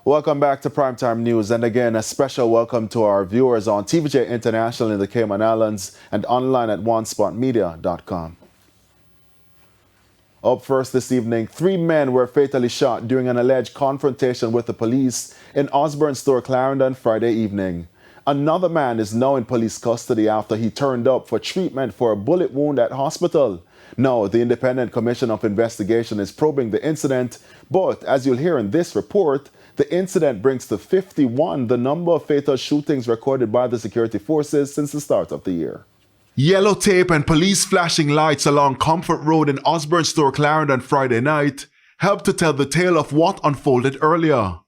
Welcome back to Primetime News, and again, a special welcome to our viewers on TVJ International in the Cayman Islands and online at onespotmedia.com. Up first this evening, 3 men were fatally shot during an alleged confrontation with the police in Osborne Store, Clarendon, Friday evening. Another man is now in police custody after he turned up for treatment for a bullet wound at hospital. Now, the Independent Commission of Investigation is probing the incident, but as you'll hear in this report, the incident brings to 51 the number of fatal shootings recorded by the security forces since the start of the year. Yellow tape and police flashing lights along Comfort Road in Osborne Store, Clarendon Friday night helped to tell the tale of what unfolded earlier.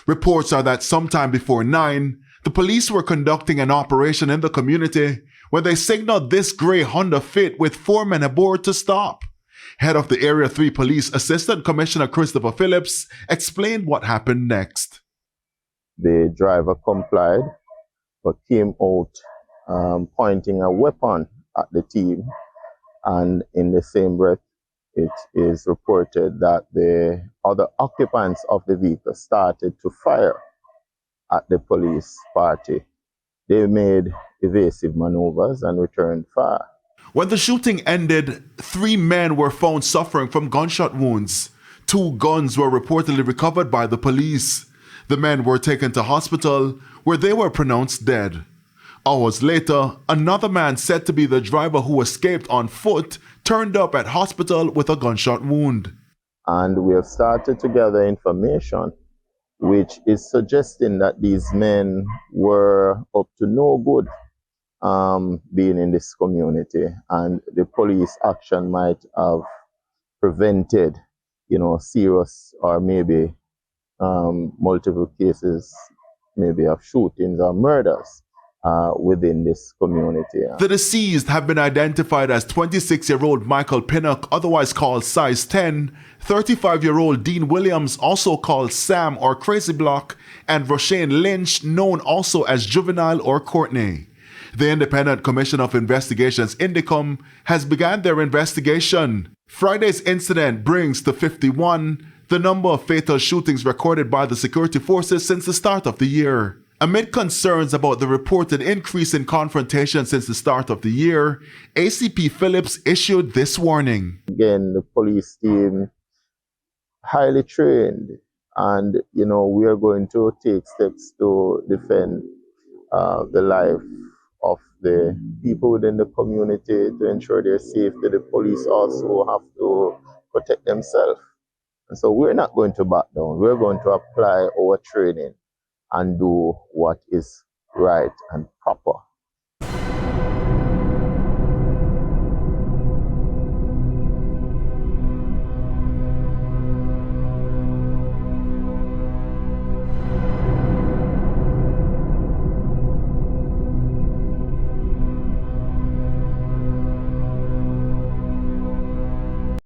Reports are that sometime before 9, the police were conducting an operation in the community when they signaled this grey Honda Fit with 4 men aboard to stop. Head of the Area 3 Police Assistant Commissioner Christopher Phillips explained what happened next. The driver complied but came out pointing a weapon at the team, and in the same breath it is reported that the other occupants of the vehicle started to fire at the police party. They made evasive maneuvers and returned fire. When the shooting ended, 3 men were found suffering from gunshot wounds. 2 guns were reportedly recovered by the police. The men were taken to hospital, where they were pronounced dead. Hours later, another man said to be the driver who escaped on foot turned up at hospital with a gunshot wound. And we have started to gather information which is suggesting that these men were up to no good being in this community, and the police action might have prevented, serious or maybe multiple cases, maybe of shootings or murders within this community. The deceased have been identified as 26-year-old Michael Pinnock, otherwise called Size 10, 35-year-old Dean Williams, also called Sam or Crazy Block, and Roshane Lynch, known also as Juvenile or Courtney. The Independent Commission of Investigations, Indicom, has begun their investigation. Friday's incident brings to 51 the number of fatal shootings recorded by the security forces since the start of the year. Amid concerns about the reported increase in confrontation since the start of the year, ACP Phillips issued this warning. Again, the police team, highly trained, and we are going to take steps to defend the life of the people within the community to ensure their safety. The police also have to protect themselves. And so we're not going to back down. We're going to apply our training and do what is right and proper.